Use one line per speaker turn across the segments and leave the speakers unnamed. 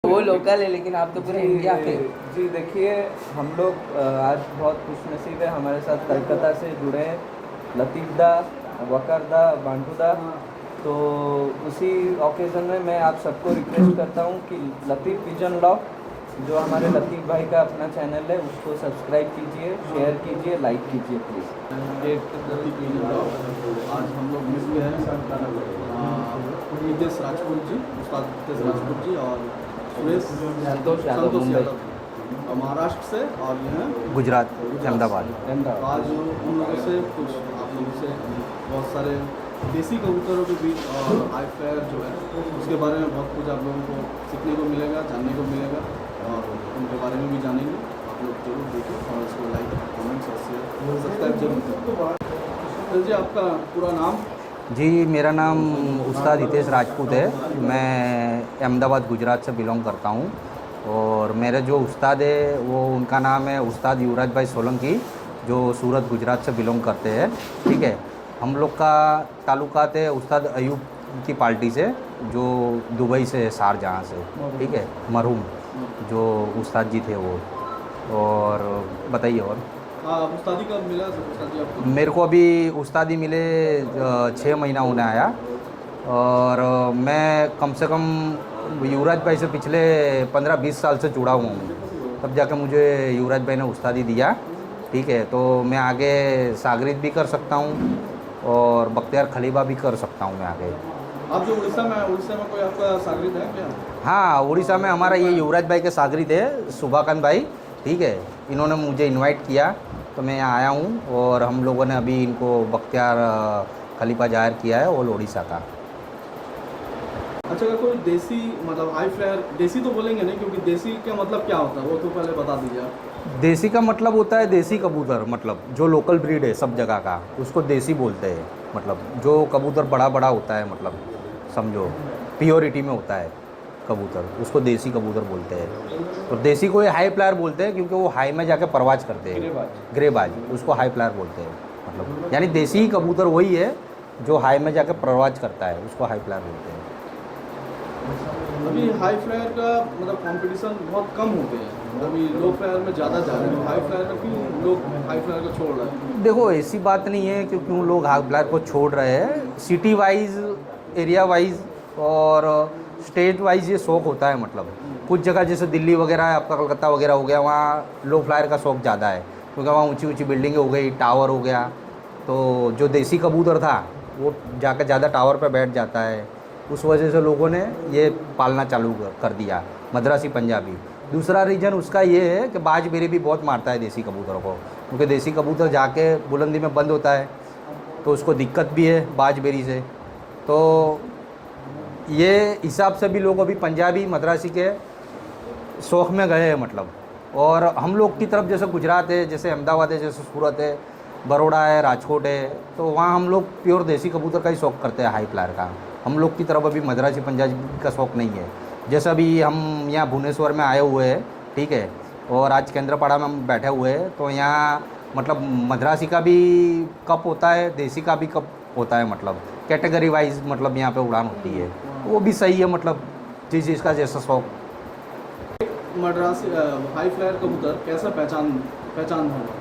वो लोकल है लेकिन आप तो पूरे इंडिया के।
जी देखिए, हम लोग आज बहुत खुशनसीब है, हमारे साथ कलकत्ता से जुड़े हैं लतीफ़ दा, वकार दा, बांटू दा। तो उसी ओकेज़न में मैं आप सबको रिक्वेस्ट करता हूँ कि लतीफ़ पिजन लॉग, जो हमारे लतीफ़ भाई का अपना चैनल है, उसको सब्सक्राइब कीजिए, शेयर कीजिए, लाइक कीजिए प्लीज़।
आज हम लोग मिल गए हैं नितेश राजपूत जी, उस्ताद नितेश राजपूत जी और सुरेश
संतोष यादव मुंबई,
महाराष्ट्र से, और ये हैं
गुजरात अहमदाबाद।
आज उन लोगों से कुछ आप लोगों से बहुत सारे देसी कबूतरों के बीच और हाई फ्लायर जो है उसके बारे में बहुत कुछ आप लोगों को सीखने को मिलेगा, जानने को मिलेगा, और उनके बारे में भी जानेंगे। आप लोग जरूर देखिए और इसको लाइक, कमेंट्स और शेयर, सब्सक्राइब जरूर करें। तो जी आपका पूरा नाम?
जी मेरा नाम उस्ताद हितेश राजपूत है। मैं अहमदाबाद गुजरात से बिलोंग करता हूँ। और मेरे जो उस्ताद है वो उनका नाम है उस्ताद युवराज भाई सोलंकी, जो सूरत गुजरात से बिलोंग करते हैं। ठीक है, हम लोग का ताल्लुकात है उस्ताद अयूब की पार्टी से, जो दुबई से है, शारजहाँ से। ठीक है, मरहूम जो उस्ताद जी थे वो। और बताइए और
उस्तादी कब मिला उस्तादी आपको?
मेरे को अभी उस्तादी मिले 6 महीना होने आया। और मैं कम से कम युवराज भाई से पिछले 15-20 साल से जुड़ा हुआ हूँ। तब जाकर मुझे युवराज भाई ने उस्तादी दिया। ठीक है, तो मैं आगे सागरिद भी कर सकता हूँ और बख्तियार खलीबा भी कर सकता हूँ मैं आगे।
आप जो उड़ीसा में कोई आपका सागरिद है क्या?
हाँ, उड़ीसा में हमारा ये युवराज भाई के सागरिद है सुभाकांत भाई। ठीक है, इन्होंने मुझे इनवाइट किया तो मैं यहाँ आया हूँ। और हम लोगों ने अभी इनको बख्तियार खलीफा जाहिर किया है, वो उड़ीसा का।
अच्छा, अगर कोई देसी मतलब हाई फ्लायर, देसी तो बोलेंगे नहीं क्योंकि देसी का मतलब क्या होता है वो तो पहले बता दीजिए आप।
देसी का मतलब होता है देसी कबूतर, मतलब जो लोकल ब्रीड है सब जगह का, उसको देसी बोलते हैं। मतलब जो कबूतर बड़ा बड़ा होता है, मतलब समझो प्योरिटी में होता है कबूतर, उसको देसी कबूतर बोलते हैं। और देसी को हाई फ्लायर बोलते हैं क्योंकि वो हाई में जाके परवाज करते हैं, ग्रेबाज, उसको हाई फ्लायर बोलते हैं। मतलब यानी देसी कबूतर वही है जो हाई में जाके परवाज करता है, उसको हाई फ्लायर बोलते हैं।
अभी हाई फ्लायर का मतलब कंपटीशन बहुत कम हो गया है, अभी लो फ्लायर में ज़्यादा जा रहे हैं। हाई फ्लायर का क्यों लोग हाई फ्लायर को छोड़ रहे हैं?
देखो ऐसी बात नहीं है कि क्यों लोग हाई फ्लायर को छोड़ रहे हैं। सिटी वाइज, एरिया वाइज और स्टेट वाइज ये शौक होता है। मतलब कुछ जगह जैसे दिल्ली वगैरह है, आपका कलकत्ता वगैरह हो गया, वहाँ लो फ्लायर का शौक ज़्यादा है क्योंकि वहाँ ऊंची ऊंची बिल्डिंगें हो गई, टावर हो गया। तो जो देसी कबूतर था वो जाकर ज़्यादा टावर पे बैठ जाता है। उस वजह से लोगों ने ये पालना चालू कर दिया, मद्रासी पंजाबी। दूसरा रीज़न उसका ये है कि बाजबेरी भी बहुत मारता है देसी कबूतरों को, क्योंकि देसी कबूतर जाके बुलंदी में बंद होता है तो उसको दिक्कत भी है बाजबेरी से। तो ये हिसाब से भी लोग अभी पंजाबी मद्रासी के शौक़ में गए हैं। मतलब और हम लोग की तरफ जैसे गुजरात है, जैसे अहमदाबाद है, जैसे सूरत है, बड़ौदा है, राजकोट है, तो वहाँ हम लोग प्योर देसी कबूतर का ही शौक़ करते हैं, हाई फ्लायर का। हम लोग की तरफ अभी मद्रासी पंजाबी का शौक़ नहीं है। जैसे अभी हम यहाँ भुवनेश्वर में आए हुए हैं, ठीक है, और आज केंद्रपाड़ा में हम बैठे हुए हैं, तो यहाँ मतलब मद्रासी का भी कप होता है, देसी का भी कप होता है। मतलब कैटेगरी वाइज मतलब यहाँ पे उड़ान होती है, वो भी सही है। मतलब जिस चीज़ का जैसा शौक़।
मद्रासी हाई फ्लायर कबूतर कैसा पहचान होगा?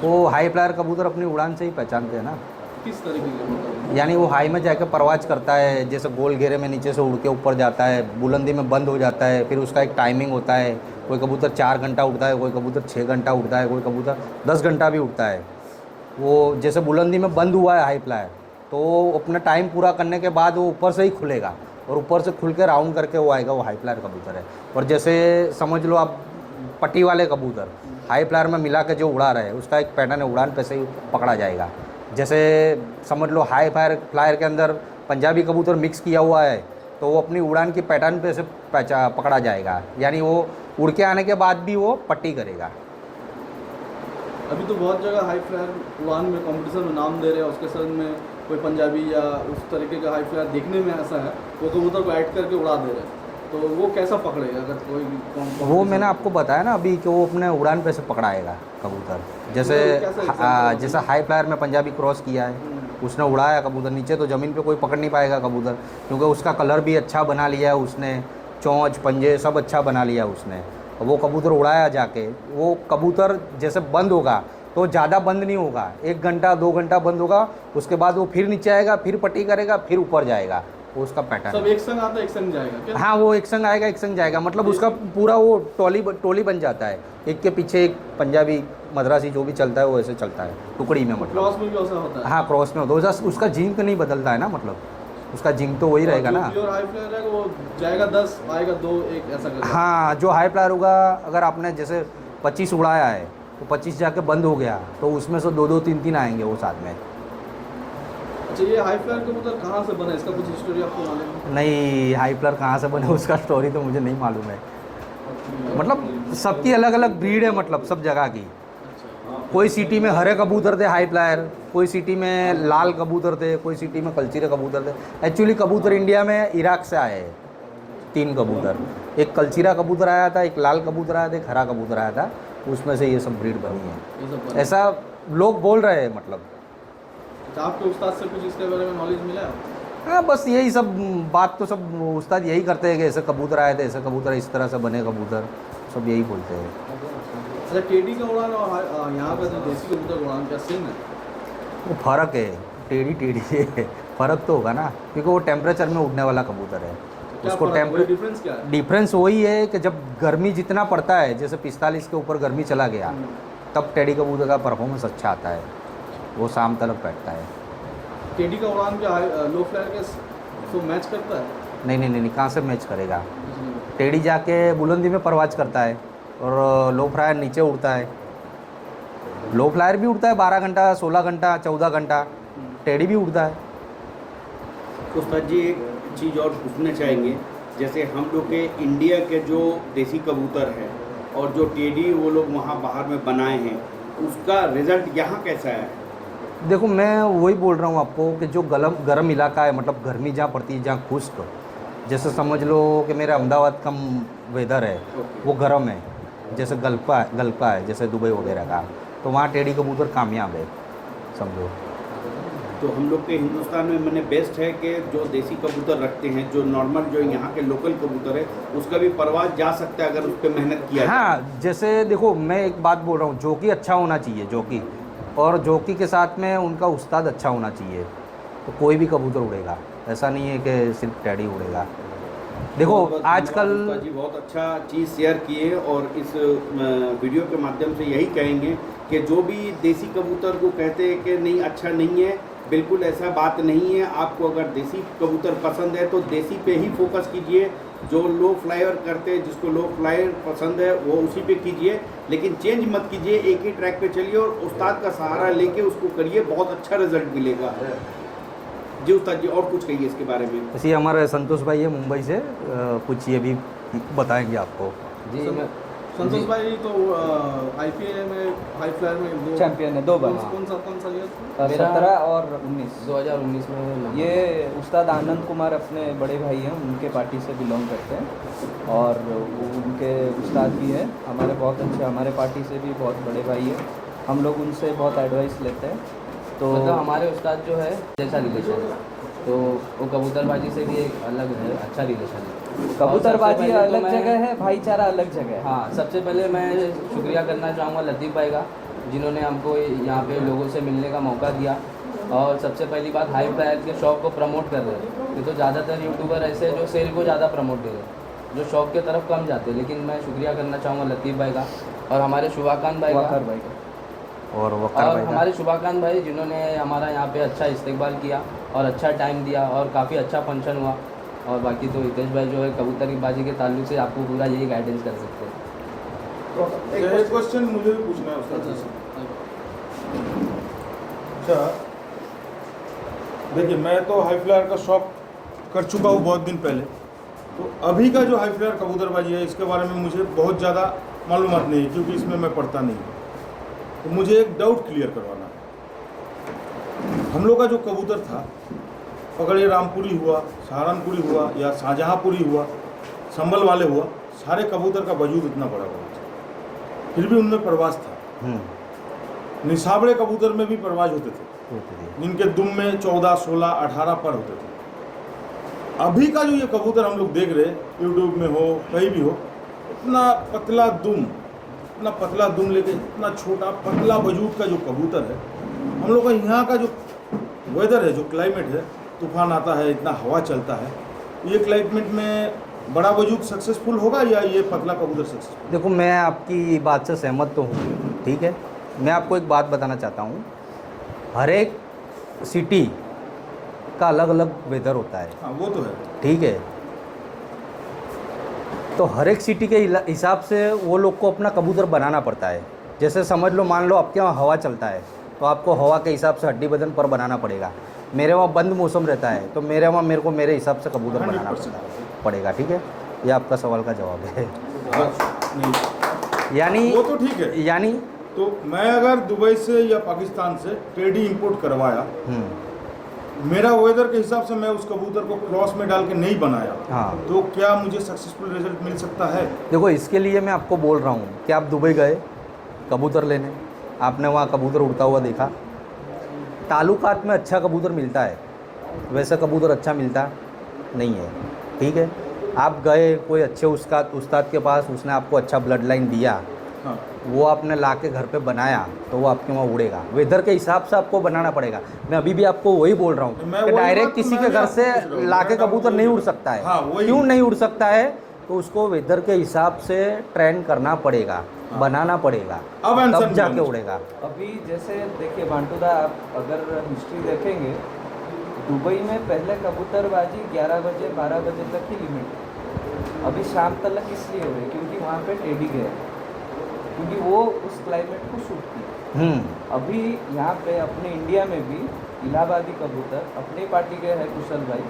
वो हाई फ्लायर कबूतर अपनी उड़ान से ही पहचानते हैं ना।
किस तरीके के मतलब?
यानी वो हाई में जाकर परवाज करता है, जैसे गोल घेरे में नीचे से उड़ के ऊपर जाता है, बुलंदी में बंद हो जाता है, फिर उसका एक टाइमिंग होता है। कोई कबूतर 4 घंटा उड़ता है, कोई कबूतर 6 घंटा उड़ता है, कोई कबूतर 10 घंटा भी उड़ता है। वो जैसे बुलंदी में बंद हुआ है हाई फ्लायर, तो अपना टाइम पूरा करने के बाद वो ऊपर से ही खुलेगा और ऊपर से खुल के राउंड करके वो आएगा, वो हाई फ्लायर कबूतर है। और जैसे समझ लो आप पट्टी वाले कबूतर हाई फ्लायर में मिला के जो उड़ा रहे हैं, उसका एक पैटर्न है, उड़ान पे से ही पकड़ा जाएगा। जैसे समझ लो हाई फ्लायर के अंदर पंजाबी कबूतर मिक्स किया हुआ है, तो वो अपनी उड़ान की पैटर्न पे से पकड़ा जाएगा, यानी वो उड़ के आने के बाद भी वो पट्टी करेगा।
अभी तो बहुत जगह हाई फ्लायर उड़ान में कंपटीशन में नाम दे रहे हैं, उसके साथ में कोई पंजाबी या उस तरीके का हाई फ्लायर देखने में ऐसा है, वो कबूतर को ऐड करके उड़ा दे रहे हैं, तो वो कैसा पकड़ेगा? अगर कोई
वो मैंने आपको बताया ना अभी कि वो अपने उड़ान पे से पकड़ाएगा कबूतर। जैसे जैसा हाई फ्लायर में पंजाबी क्रॉस किया है, उसने उड़ाया कबूतर नीचे, तो ज़मीन पे कोई पकड़ नहीं पाएगा कबूतर, क्योंकि उसका कलर भी अच्छा बना लिया है उसने। चोंच पंजे सब अच्छा बना लिया उसने। और वो कबूतर उड़ाया जाके, वो कबूतर जैसे बंद होगा तो ज़्यादा बंद नहीं होगा, 1 घंटा 2 घंटा बंद होगा, उसके बाद वो फिर नीचे आएगा, फिर पट्टी करेगा, फिर ऊपर जाएगा, वो उसका पैटर्न
सब
है।
एक संग आता है, एक संग जाएगा क्या?
हाँ, वो एक संग आएगा एक संग जाएगा, मतलब उसका पूरा वो टोली बन जाता है, एक के पीछे एक। पंजाबी मद्रासी जो भी चलता है वो ऐसे चलता है टुकड़ी में, मतलब
क्रॉस में भी ऐसा होता है?
हाँ क्रॉस में होता है, उसका जिंक नहीं बदलता है ना, मतलब उसका जिंक तो वही रहेगा ना।
प्योर हाई फ्लायर है वो जाएगा 10 आएगा 2 1 ऐसा करके।
हाँ, जो हाई फ्लायर होगा, अगर आपने जैसे 25 उड़ाया है तो 25 जाके बंद हो गया तो उसमें से 2 3 आएंगे वो साथ में।
अच्छा, ये हाई फ्लायर कबूतर कहाँ से बना, इसका कुछ हिस्टोरी आपको मालूम है?
नहीं, हाई फ्लायर कहाँ से बने उसका स्टोरी तो मुझे नहीं मालूम है, मतलब सबकी अलग अलग ब्रीड है, मतलब सब जगह की। कोई सिटी में हरे कबूतर थे हाई फ्लायर, कोई सिटी में लाल कबूतर थे, कोई सिटी में कलचीरे कबूतर थे। एक्चुअली कबूतर इंडिया में इराक से आए हैं 3 कबूतर, एक कलचीरा कबूतर आया था, एक लाल कबूतर आया था, एक हरा कबूतर आया था, उसमें से ये सब ब्रीड बनी है,
ये सब बना।
ऐसा लोग बोल रहे हैं मतलब।
अच्छा, आपके उस्ताद से कुछ इसके बारे में नॉलेज मिला है?
हाँ, बस यही सब बात तो सब उस्ताद यही करते हैं कि ऐसे कबूतर आए थे, ऐसे कबूतर इस तरह से बने कबूतर, सब यही बोलते हैं।
अच्छा, टेडी का उड़ान और यहाँ का जो देसी कबूतर उड़ान क्या सेम है?
वो फ़र्क है, टेढ़ी है, फ़र्क तो होगा ना, क्योंकि वो टेम्परेचर में उड़ने वाला कबूतर है।
क्या
उसको
फर्क, वही डिफरेंस क्या है?
डिफरेंस वही है कि जब गर्मी जितना पड़ता है, जैसे 45 के ऊपर गर्मी चला गया, तब टेडी कबूतर का परफॉर्मेंस अच्छा आता है, वो शाम तक बैठता है।
टेडी का उड़ान क्या लो फ्लायर के तो मैच करता है?
नहीं, कहाँ से मैच करेगा। टेडी जाके बुलंदी में परवाज करता है और लो फ्लायर नीचे उड़ता है। लो फ्लायर भी उड़ता है 12 घंटा, 16 घंटा, 14 घंटा, टेडी भी उड़ता है।
उस्ताद जी, एक चीज़ और पूछना चाहेंगे, जैसे हम लोग के इंडिया के जो देसी कबूतर है और जो टेडी वो लोग वहाँ बाहर में बनाए हैं, उसका रिज़ल्ट यहाँ कैसा है?
देखो, मैं वही बोल रहा हूँ आपको कि जो गर्म इलाका है, मतलब गर्मी जहाँ पड़ती है, जहाँ खुश्क, जैसे समझ लो कि मेरा अहमदाबाद का वेदर है, वो गर्म है, जैसे गल्फा है जैसे दुबई वगैरह का, तो वहाँ टेडी कबूतर कामयाब है, समझो।
तो हम लोग के हिंदुस्तान में मैंने बेस्ट है कि जो देसी कबूतर रखते हैं, जो नॉर्मल जो यहाँ के लोकल कबूतर है, उसका भी परवाज जा सकता है अगर उस पर मेहनत किया जाए।
हाँ, जैसे देखो, मैं एक बात बोल रहा हूँ, जॉकी अच्छा होना चाहिए, जॉकी, और जॉकी के साथ में उनका उस्ताद अच्छा होना चाहिए, तो कोई भी कबूतर उड़ेगा, ऐसा नहीं है कि सिर्फ टेडी उड़ेगा। देखो आजकल
उस्ताद जी बहुत अच्छा चीज़ शेयर किए, और इस वीडियो के माध्यम से यही कहेंगे कि जो भी देसी कबूतर को कहते हैं कि नहीं अच्छा नहीं है, बिल्कुल ऐसा बात नहीं है। आपको अगर देसी कबूतर पसंद है तो देसी पे ही फोकस कीजिए, जो लो फ्लायर करते हैं, जिसको लो फ्लायर पसंद है वो उसी पे कीजिए, लेकिन चेंज मत कीजिए, एक ही ट्रैक पे चलिए और उस्ताद का सहारा लेके उसको करिए, बहुत अच्छा रिजल्ट मिलेगा। जी उस्ताद जी, और कुछ कहिए इसके बारे में।
ऐसे हमारे संतोष भाई है मुंबई से, कुछ ये भी बताएंगे आपको।
जी, मैं
संतोष भाई तो IPL में हाई फ्लायर में वो
चैंपियन है 2 बार।
कौन सा लिया?
17 और 19।
2019 में
ये उस्ताद आनंद कुमार अपने बड़े भाई हैं, उनके पार्टी से बिलोंग करते हैं, और वो उनके उस्ताद भी हैं हमारे, बहुत अच्छे, हमारे पार्टी से भी बहुत बड़े भाई हैं, हम लोग उनसे बहुत एडवाइस लेते हैं। तो
मतलब हमारे उस्ताद जो है जैसा रिलेशन है, तो वो कबूतरबाजी से भी एक अलग है, अच्छा रिलेशन है।
कबूतरबाजी
और सबसे पहले तो
अलग
मैं-
जगह है, भाईचारा अलग जगह है।
हाँ, सबसे पहले मैं शुक्रिया करना चाहूँगा लतीफ़ भाई का, जिन्होंने हमको यहाँ पे लोगों से मिलने का मौका दिया। और सबसे पहली बात, हाई फ्लायर के शौक़ को प्रमोट कर रहे हैं। ये तो ज़्यादातर यूट्यूबर ऐसे हैं जो सेल को ज़्यादा प्रमोट दे रहे हैं, जो शौक़ की तरफ कम जाते हैं। लेकिन मैं शुक्रिया करना चाहूँगा लतीफ़ भाई का, और हमारे शुभाकांत भाई
वकार
का,
भाई का।
और वक्कर
और
भाई का।
हमारे शुभाकांत भाई, जिन्होंने हमारा यहाँ पे अच्छा इस्तेकबाल किया और अच्छा टाइम दिया और काफ़ी अच्छा फंक्शन हुआ। और बाकी तो हितेश भाई जो है कबूतरबाजी के ताल्लुक से आपको पूरा यही गाइडेंस कर सकते हैं।
एक क्वेश्चन मुझे भी पूछना है उस्ताद जी से। अच्छा, देखिए, मैं तो हाई फ्लायर का शौक कर चुका हूँ बहुत दिन पहले, तो अभी का जो हाई फ्लायर कबूतरबाजी है इसके बारे में मुझे बहुत ज़्यादा मालूमात नहीं है, क्योंकि इसमें मैं पढ़ता नहीं हूँ। तो मुझे एक डाउट क्लियर करवाना है। हम लोग का जो कबूतर था, अगर ये रामपुरी हुआ, सहारनपुरी हुआ, या शाहजहाँपुरी हुआ, संभल वाले हुआ, सारे कबूतर का वजूद इतना बड़ा था, फिर भी उनमें परवाज था। निसाबड़े कबूतर में भी परवाज होते थे, जिनके दुम में 14, 16, 18 पर होते थे। अभी का जो ये कबूतर हम लोग देख रहे हैं यूट्यूब में हो कहीं भी हो, इतना पतला दुम लेके इतना छोटा पतला वजूद का जो कबूतर है, हम लोग का यहाँ का जो वेदर है, जो क्लाइमेट है, तूफान आता है, इतना हवा चलता है, ये क्लाइमेट में बड़ा वजूद सक्सेसफुल होगा या ये पतला कबूतर सक्सेसफुल?
देखो, मैं आपकी बात से सहमत तो हूँ, ठीक है। मैं आपको एक बात बताना चाहता हूँ, हर एक सिटी का अलग अलग वेदर होता है,
हाँ वो तो है,
ठीक है। तो हर एक सिटी के हिसाब से वो लोग को अपना कबूतर बनाना पड़ता है। जैसे समझ लो, मान लो आपके वहाँ हवा चलता है तो आपको हवा के हिसाब से हड्डी बदन पर बनाना पड़ेगा। मेरे वहाँ बंद मौसम रहता है तो मेरे वहाँ मेरे को मेरे हिसाब से कबूतर बनाना
100%
पड़ेगा, ठीक है। ये आपका सवाल का जवाब है।
हाँ, नहीं
यानी
वो तो ठीक है।
यानी
तो मैं अगर दुबई से या पाकिस्तान से टेडी इंपोर्ट करवाया, मेरा वेदर के हिसाब से मैं उस कबूतर को क्रॉस में डाल के नहीं बनाया,
हाँ,
तो क्या मुझे सक्सेसफुल रिजल्ट मिल सकता है?
देखो, इसके लिए मैं आपको बोल रहा हूँ कि आप दुबई गए कबूतर लेने, आपने वहाँ कबूतर उड़ता हुआ देखा, ताल्लुकात में अच्छा कबूतर मिलता है, वैसा कबूतर अच्छा मिलता नहीं है, ठीक है। आप गए कोई अच्छे उस्ताद के पास, उसने आपको अच्छा ब्लड लाइन दिया,
हाँ,
वो आपने ला के घर पे बनाया तो वो आपके वहाँ उड़ेगा। वेदर के हिसाब से आपको बनाना पड़ेगा। मैं अभी भी आपको वही बोल रहा हूँ
मैं
कि
वही
डायरेक्ट
बात तो
किसी
मैं
के
भी
घर
आपको
से
पूछ रहा हूँ।
ला के
मैं
कबूतर
आपको
नहीं
वही
उड़ सकता है।
हाँ, वही।
क्यों नहीं उड़ सकता है? तो उसको वेदर के हिसाब से ट्रेन करना पड़ेगा,
हाँ।
बनाना पड़ेगा,
अब आंसर
तब जाके
मिला
उड़ेगा।
अभी जैसे देखिए बांटूदा, आप अगर हिस्ट्री देखेंगे, दुबई में पहले कबूतरबाजी 11 बजे 12 बजे तक ही लिमिट, अभी शाम तक इसलिए हो रही क्योंकि वहाँ पे टेडी गए, क्योंकि वो उस क्लाइमेट को सूट की। अभी यहाँ पे अपने इंडिया में भी इलाहाबादी कबूतर, अपनी पार्टी के है कुशल भाई,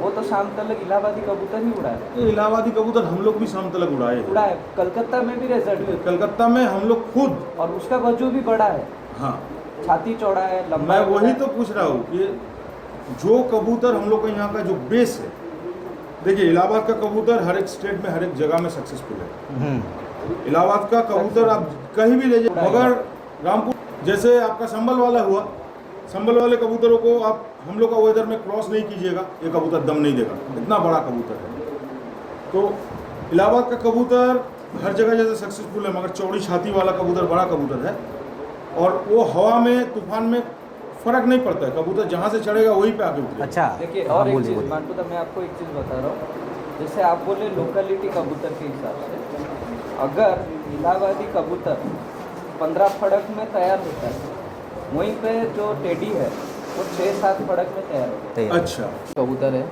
वो तो शाम तक इलाहाबादी कबूतर ही उड़ा है।
ये इलाहाबादी कबूतर हम लोग भी शाम तक उड़ाए हैं।
उड़ा है, कलकत्ता में भी रिजल्ट है,
कलकत्ता में हम लोग खुद,
और उसका वजू भी बड़ा है,
हाँ,
छाती चौड़ा है, लंबा
मैं
है,
वही
बड़ा
तो पूछ रहा हूँ कि जो कबूतर हम लोग का यहाँ का जो बेस है, देखिए इलाहाबाद का कबूतर हर एक स्टेट में हर एक जगह में सक्सेसफुल है। इलाहाबाद का कबूतर आप कहीं भी ले जाए, मगर रामपुर जैसे आपका संभल वाला हुआ, संभल वाले कबूतरों को आप हम लोग का वेदर में क्रॉस नहीं कीजिएगा, ये कबूतर दम नहीं देगा, इतना बड़ा कबूतर है। तो इलाहाबाद का कबूतर हर जगह जैसे सक्सेसफुल है, मगर चौड़ी छाती वाला कबूतर बड़ा कबूतर है, और वो हवा में तूफान में फर्क नहीं पड़ता है, कबूतर जहाँ से चढ़ेगा वहीं पे आके उतरेगा।
अच्छा,
देखिए
हाँ,
और एक
बोलिए,
चीज़
बोलिए।
मानटू, मैं आपको एक चीज़ बता रहा हूँ, जैसे आप बोले लोकेलिटी कबूतर के हिसाब से, अगर इलाहाबादी कबूतर 15 फड़क में तैयार होता है, वहीं पे जो टेडी है वो 6-7 फड़क में तैयार होता है।
अच्छा,
कबूतर है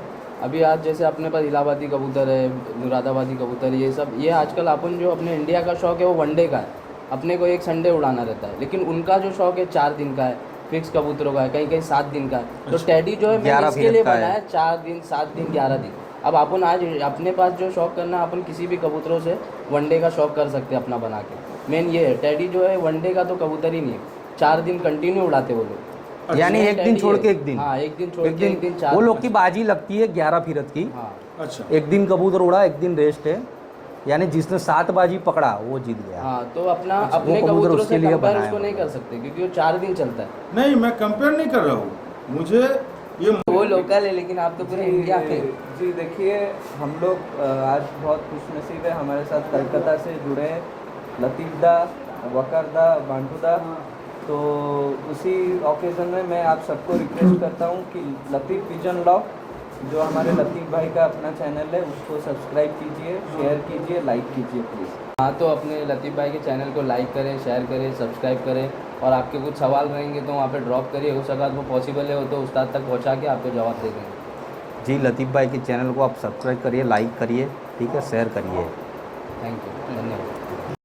अभी आज जैसे अपने पास इलाहाबादी कबूतर है, मुरादाबादी कबूतर है, ये सब ये आजकल अपन जो अपने इंडिया का शौक है वो वनडे का है, अपने को एक संडे उड़ाना रहता है, लेकिन उनका जो शौक है 4 दिन का है, फिक्स कबूतरों का है, कहीं कहीं 7 दिन का है। तो
अच्छा।
टेडी जो है मैंने
11
इसके लिए
का है।
बनाया 4 दिन 7 दिन 11 दिन। अब अपन आज अपने पास जो शौक करना है, अपन किसी भी कबूतरों से वनडे का शौक कर सकते हैं अपना बना के। मेन ये है, टेडी जो है वनडे का तो कबूतर ही नहीं है, 4 दिन कंटिन्यू उड़ाते वो लोग।
यानी एक दिन छोड़ के एक दिन,
हाँ, एक दिन छोड़ के एक दिन 4
वो लोग की बाजी लगती है 11 फिरत की।
हाँ,
अच्छा,
एक दिन कबूतर उड़ा, एक दिन रेस्ट है, यानी जिसने 7 बाजी पकड़ा वो जीत गया।
हाँ, तो अपना
अच्छा,
अपने
वो कबूतर
कबूतरों
उसके
से
लिए
कंपेयर
बनाया
उसको नहीं कर सकते क्योंकि वो 4 दिन चलता है।
नहीं मैं कंपेयर नहीं कर रहा हूँ, मुझे ये
वो लोकल है, लेकिन आप तो पूरे इंडिया के।
जी देखिए, हम लोग आज बहुत खुशनसीब है, हमारे साथ कलकत्ता से जुड़े हैं लतीफ़ दा, वकर दा, बांटू दा। तो उसी ओकेज़न में मैं आप सबको रिक्वेस्ट करता हूँ कि लतीफ़ पिजन लॉक, जो हमारे लतीफ़ भाई का अपना चैनल है, उसको सब्सक्राइब कीजिए, शेयर कीजिए, लाइक कीजिए प्लीज़।
हाँ, तो अपने लतीफ़ भाई के चैनल को लाइक करें, शेयर करें, सब्सक्राइब करें, और आपके कुछ सवाल रहेंगे तो वहाँ पे ड्रॉप करिए, हो सका तो वो पॉसिबल है हो तो उस्ताद तक पहुँचा के आपको जवाब दे देंगे।
जी, लतीफ़ भाई के चैनल को आप सब्सक्राइब करिए, लाइक करिए, ठीक है, शेयर करिए।
थैंक यू, धन्यवाद।